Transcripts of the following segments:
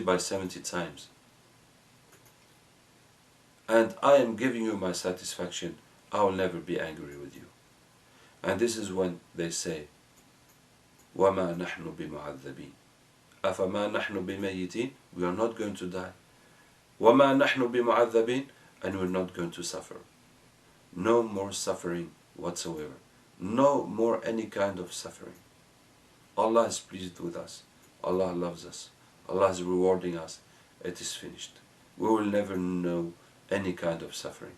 by 70 times. And I am giving you my satisfaction. I will never be angry with you. And this is when they say, وَمَا نَحْنُ بِمُعَذَّبِينَ أَفَمَا نَحْنُ بِمَيِّتِينَ. We are not going to die. وَمَا نَحْنُ بِمُعَذَّبِينَ. And we're not going to suffer. No more suffering whatsoever. No more any kind of suffering. Allah is pleased with us. Allah loves us. Allah is rewarding us. It is finished. We will never know any kind of suffering.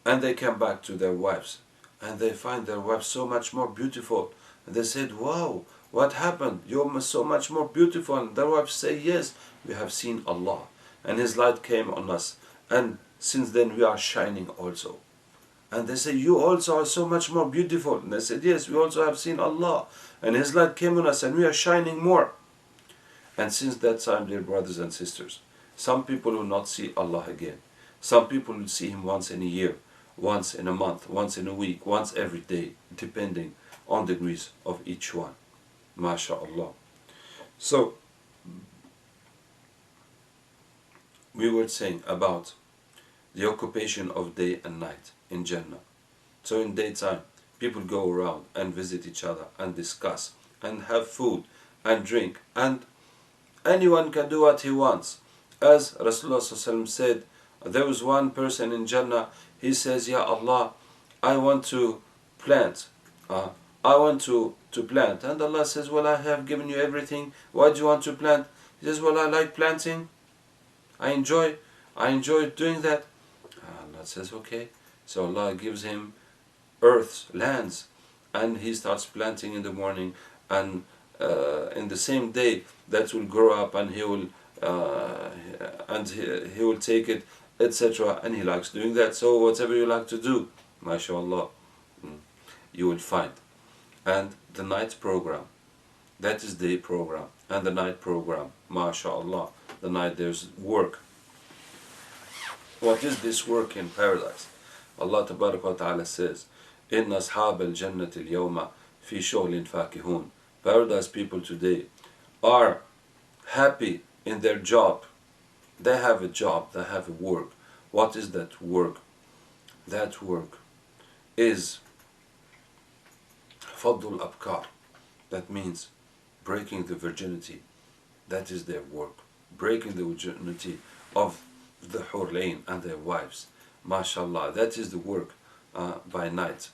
And they came back to their wives, and they find their wives so much more beautiful. And they said, wow, what happened? You're so much more beautiful. And their wives say, yes, we have seen Allah, and His light came on us, and since then we are shining also. And they say, you also are so much more beautiful. And they said, yes, we also have seen Allah, and His light came on us, and we are shining more. And since that time, dear brothers and sisters, some people will not see Allah again. Some people will see Him once in a year, once in a month, once in a week, once every day, depending on the degrees of each one. MashaAllah. So, we were saying about the occupation of day and night in Jannah. So in daytime, people go around and visit each other and discuss and have food and drink, and anyone can do what he wants. As Rasulullah ﷺ said, there was one person in Jannah, he says, Ya Allah, I want to plant. I want to plant. And Allah says, well, I have given you everything. Why do you want to plant? He says, well, I like planting. I enjoy doing that. Allah says, okay. So Allah gives him earths, lands, and he starts planting in the morning, and in the same day that will grow up, and he will take it, etc. And he likes doing that. So whatever you like to do, mashallah, you will find. And the night program, that is day program, and the night program, mashallah, the night there's work. What is this work in paradise? Allah Tabaraka wa Ta'ala says, إِنَّ أَصْحَابَ الْجَنَّةِ الْيَوْمَ فِي شُغْلٍ فَاكِهُونَ. Paradise people today are happy in their job. They have a job, they have a work. What is that work? That work is Fadul Abkar. That means breaking the virginity. That is their work. Breaking the virginity of the Hurlain and their wives. MashaAllah, that is the work by night.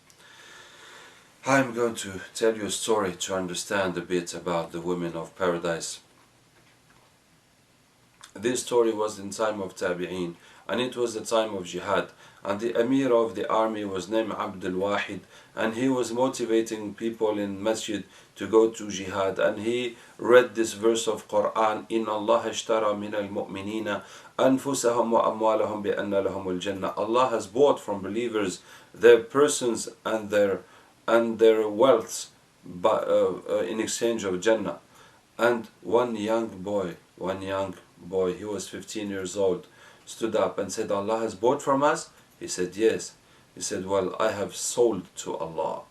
I'm going to tell you a story to understand a bit about the women of paradise. This story was in time of Tabi'een, and it was the time of jihad, and the Emir of the army was named Abdul-Wahid, and he was motivating people in masjid to go to jihad, and he read this verse of Quran, إِنَّ اللَّهَ اشْتَرَى مِنَ الْمُؤْمِنِينَ أَنفُسَهُمْ وَأَمْوَالَهُمْ بِأَنَّ لَهُمُ الْجَنَّةِ. Allah has bought from believers their persons and their wealths in exchange of Jannah. And one young boy, he was 15 years old, stood up and said, Allah has bought from us? He said, yes. He said, well, I have sold to Allah.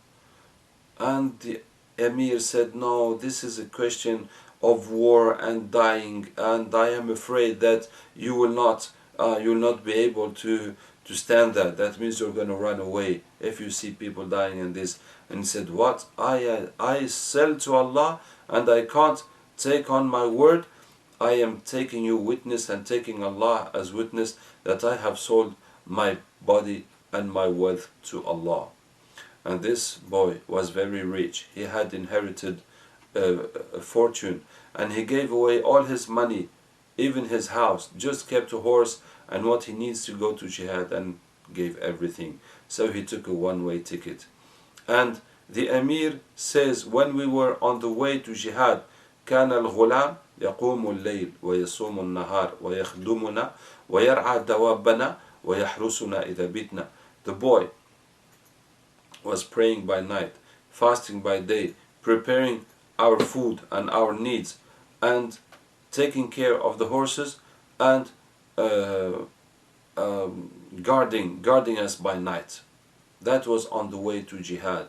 And the Emir said, no, this is a question of war and dying, and I am afraid that you will not be able to stand that. That means you're going to run away if you see people dying in this. And he said, what? I sell to Allah and I can't take on my word? I am taking you witness and taking Allah as witness that I have sold my body and my wealth to Allah. And this boy was very rich. He had inherited a fortune, and he gave away all his money, even his house, just kept a horse and what he needs to go to jihad, and gave everything. So he took a one-way ticket. And the Emir says, when we were on the way to jihad, كان الغلام يقوم الليل ويصوم النهار ويخدمنا ويرعى دوابنا ويحرسنا إذا بتنا. The boy was praying by night, fasting by day, preparing our food and our needs, and taking care of the horses, and guarding us by night. That was on the way to jihad.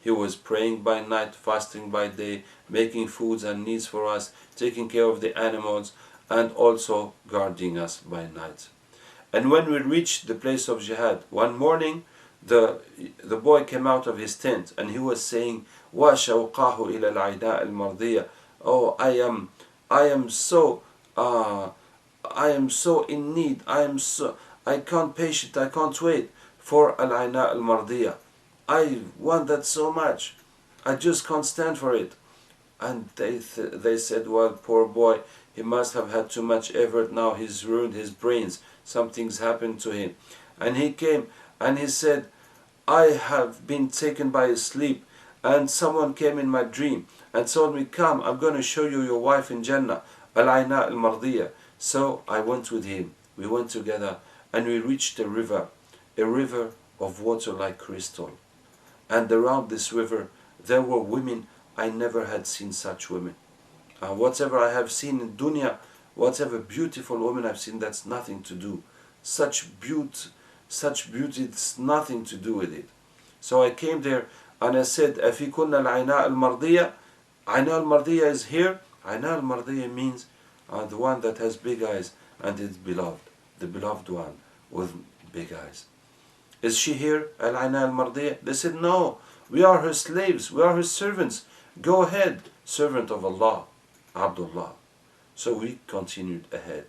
He was praying by night, fasting by day, making foods and needs for us, taking care of the animals, and also guarding us by night. And when we reached the place of jihad, one morning the boy came out of his tent and he was saying, وَشَوْقَاهُ إِلَى الْعَيْدَاءِ الْمَرْضِيَةِ. Oh, I am so in need. I can't patient. I can't wait for al-Aina al-Mardiya. I want that so much. I just can't stand for it. And they said, well, poor boy, he must have had too much effort. Now he's ruined his brains. Something's happened to him. And he came and he said, I have been taken by a sleep, and someone came in my dream and told me, come, I'm going to show you your wife in Jenna, al-Aina al-Mardiya. So I went with him. We went together and we reached a river of water like crystal. And around this river there were women. I never had seen such women. Whatever I have seen in dunya, whatever beautiful woman I've seen, that's nothing to do. Such beauty, it's nothing to do with it. So I came there and I said, أَفِي كُنَّ الْعَيْنَاء الْمَرْضِيَةِ. Aina al-Mardiya is here. Aina al-Mardiya means the one that has big eyes and is beloved. The beloved one with big eyes. Is she here, al-Aina al-Mardiya? They said, no, we are her slaves, we are her servants. Go ahead, servant of Allah, Abdullah. So we continued ahead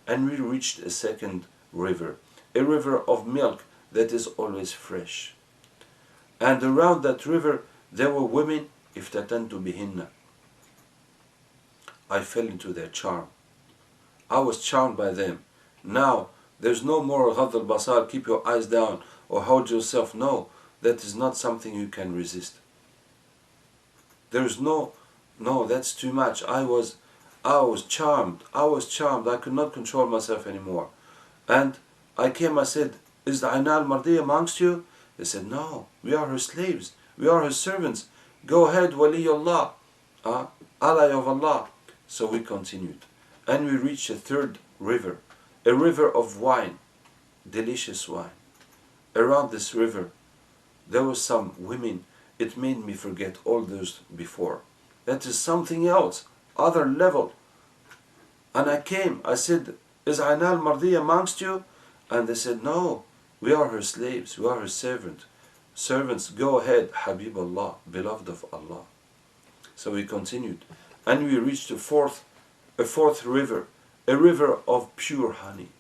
and we reached a second river, a river of milk that is always fresh. And around that river there were women, iftatantu bihinna. I fell into their charm. I was charmed by them. Now there's no more ghad al-basar, keep your eyes down or hold yourself. No, that is not something you can resist. There's no, that's too much. I was charmed. I could not control myself anymore. And I came, I said, is the Aina al-Mardiya amongst you? They said, no, we are her slaves. We are her servants. Go ahead, Waliyullah, ally of Allah. So we continued. And we reached a third river, a river of wine, delicious wine. Around this river, there were some women. It made me forget all those before. That is something else, other level. And I came, I said, is Aina al-Mardiya amongst you? And they said, no, we are her slaves, we are her servants. Go ahead, Habib Allah, beloved of Allah. So we continued. And we reached a fourth river, a river of pure honey.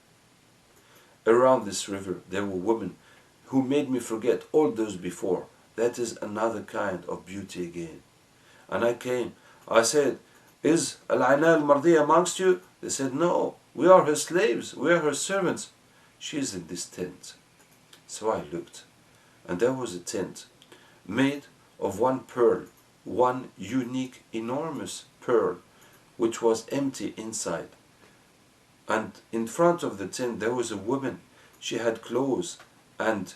Around this river, there were women who made me forget all those before. That is another kind of beauty again. And I came, I said, is al-Aina al-Mardiya amongst you? They said, no, we are her slaves, we are her servants. She is in this tent. So I looked, and there was a tent made of one pearl, one unique, enormous pearl, which was empty inside. And in front of the tent there was a woman. She had clothes and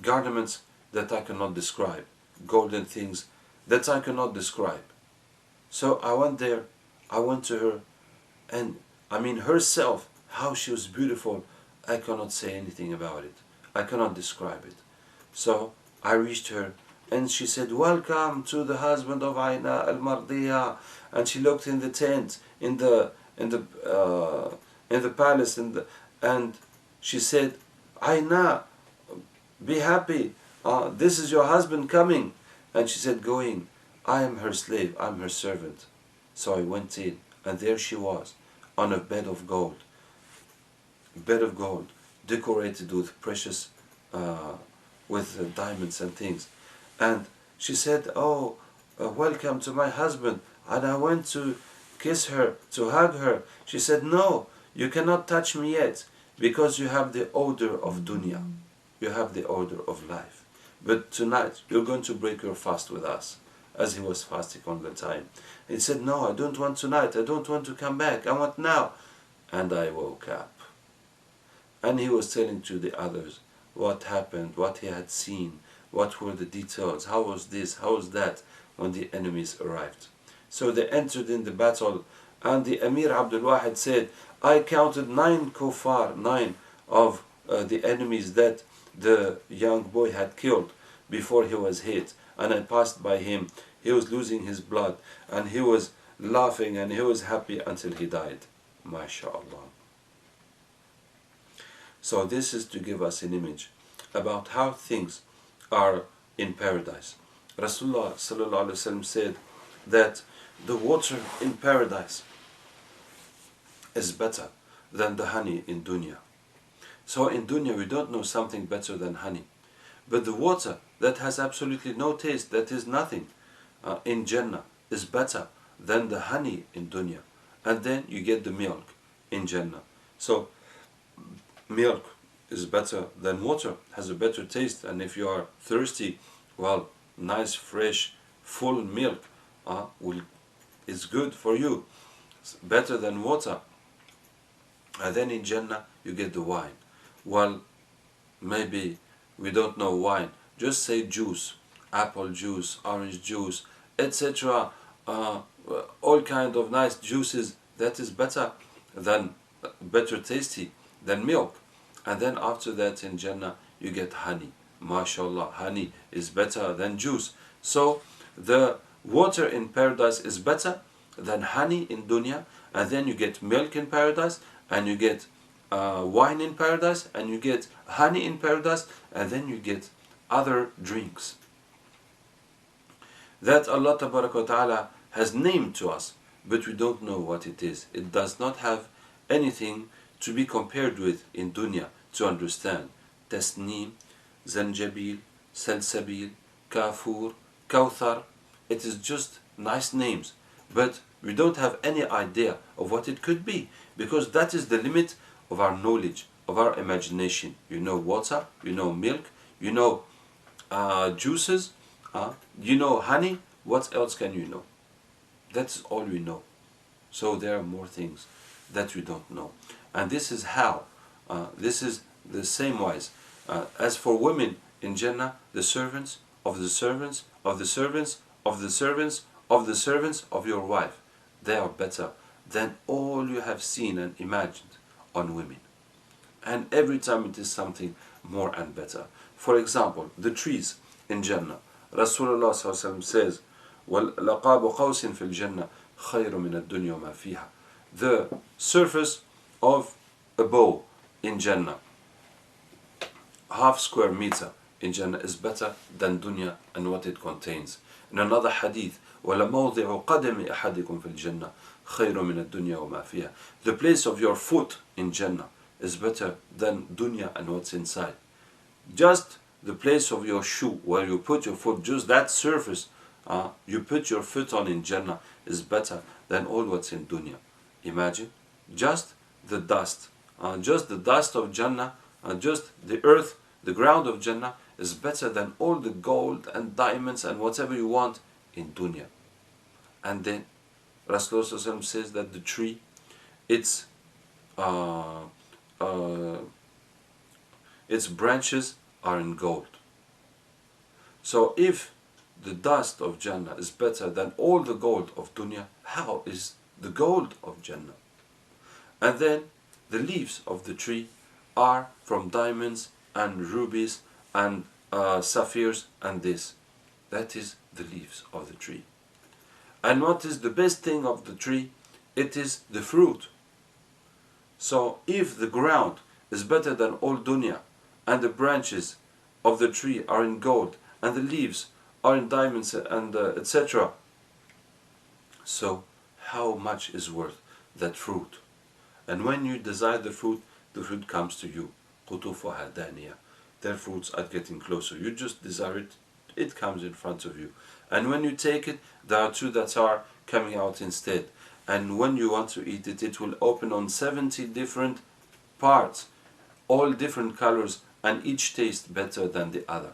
garments that I cannot describe, golden things that I cannot describe. So I went there, I went to her, and I mean herself, how she was beautiful, I cannot say anything about it. I cannot describe it. So I reached her, and she said, welcome to the husband of Aina al-Mardiya. And she looked in the tent, in the palace, and she said, Aina, be happy. This is your husband coming. And she said, go in. I am her slave. I am her servant. So I went in, and there she was, on a bed of gold, decorated with precious, with diamonds and things. And she said, oh, welcome to my husband. And I went to kiss her, to hug her. She said, no, you cannot touch me yet, because you have the odor of dunya. You have the odor of life. But tonight, you're going to break your fast with us, as he was fasting all the time. He said, no, I don't want tonight. I don't want to come back. I want now. And I woke up. And he was telling to the others what happened, what he had seen, what were the details, how was this, how was that, when the enemies arrived. So they entered in the battle, and the Emir Abdul Wahid said, I counted 9 kuffar, 9 of the enemies that the young boy had killed before he was hit, and I passed by him. He was losing his blood, and he was laughing, and he was happy until he died. MashaAllah. So this is to give us an image about how things are in paradise. Rasulullah sallallahu alaihi wasallam said that the water in paradise is better than the honey in dunya. So in dunya we don't know something better than honey. But the water that has absolutely no taste, that is nothing, in Jannah is better than the honey in dunya. And then you get the milk in Jannah. So milk is better than water, has a better taste, and if you are thirsty, well, nice, fresh, full milk is good for you. It's better than water. And then in Jannah you get the wine. Well, maybe we don't know wine. Just say juice, apple juice, orange juice, etc. All kind of nice juices. That is better tasty than milk. And then after that in Jannah you get honey. MashaAllah, honey is better than juice. So the water in paradise is better than honey in dunya. And then you get milk in paradise, and you get wine in paradise, and you get honey in paradise, and then you get other drinks that Allah Ta'ala has named to us, but we don't know what it is. It does not have anything to be compared with in dunya to understand. Tasneem, Zanjabil, Salsabil, Kafur, Kawthar. It is just nice names, but we don't have any idea of what it could be, because that is the limit of our knowledge, of our imagination. You know water, you know milk, you know juices, you know honey. What else can you know? That's all we know. So there are more things that we don't know. And this is how, this is the same wise. As for women in Jannah, the servants of the servants of the servants of the servants of the servants of your wife, they are better than all you have seen and imagined on women. And every time it is something more and better. For example, the trees in Jannah. Rasulullah says, وَالْلَقَابُ قَوْسٍ فِي الْجَنَّةِ خَيْرٌ مِنَ الدُّنْيَا وَمَا فِيهَا. The surface of a bow in Jannah, half square meter in Jannah, is better than dunya and what it contains. In another hadith, وَلَمَوْضِعُ قَدَمِ أَحَدِكُمْ فِي الْجَنَّةِ خَيْرٌ مِنَ الدُّنْيَا وَمَا فِيهَا. The place of your foot in Jannah is better than dunya and what's inside. Just the place of your shoe, where you put your foot, just that surface you put your foot on in Jannah, is better than all what's in dunya. Imagine, just the dust of Jannah, just the earth, the ground of Jannah is better than all the gold and diamonds and whatever you want in dunya. And then Rasulullah says that the tree, its branches are in gold. So if the dust of Jannah is better than all the gold of dunya, how is the gold of Jannah? And then the leaves of the tree are from diamonds and rubies and sapphires and this. That is the leaves of the tree. And what is the best thing of the tree? It is the fruit. So if the ground is better than all dunya, and the branches of the tree are in gold, and the leaves are in diamonds and etc., so how much is worth that fruit? And when you desire the fruit comes to you. قُطُوفُهَا دَانِيَةٌ. Their fruits are getting closer. You just desire it, it comes in front of you. And when you take it, there are two that are coming out instead. And when you want to eat it, it will open on 70 different parts, all different colors, and each tastes better than the other.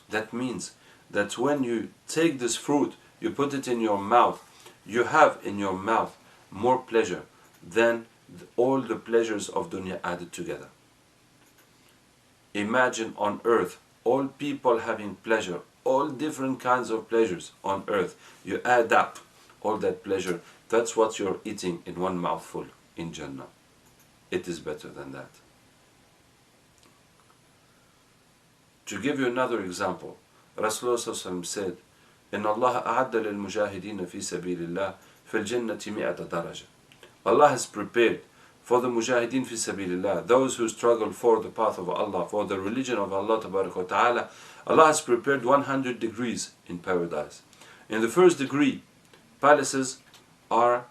That means that when you take this fruit, you put it in your mouth, you have in your mouth more pleasure than all the pleasures of dunya added together. Imagine on earth, all people having pleasure, all different kinds of pleasures on earth. You add up all that pleasure, that's what you're eating in one mouthful in Jannah. It is better than that. To give you another example, Rasulullah said, إن الله أعد للمجاهدين في سبيل الله في الجنة 100 درجة. Allah has prepared for the mujahideen fi sabilillah, those who struggle for the path of Allah, for the religion of Allah Ta'ala, Allah has prepared 100 degrees in paradise. In the first degree, palaces are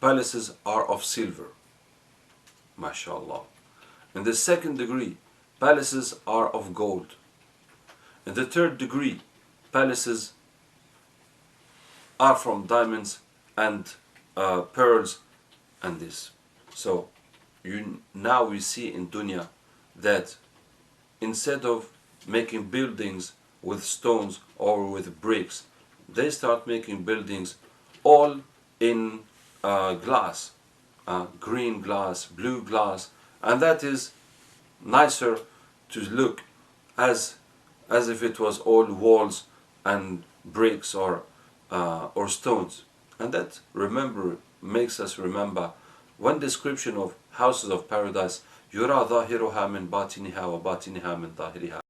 of silver. MashaAllah. In the second degree, palaces are of gold. In the third degree, palaces are from diamonds and pearls and this. So now we see in dunya that instead of making buildings with stones or with bricks, they start making buildings all in glass, green glass, blue glass, and that is nicer to look as if it was all walls and bricks or stones. And that makes us remember one description of houses of paradise: يُرَى ظَاهِرُهَا مِنْ بَاطِنِهَا وَبَاطِنِهَا مِنْ ظَاهِرِهَا.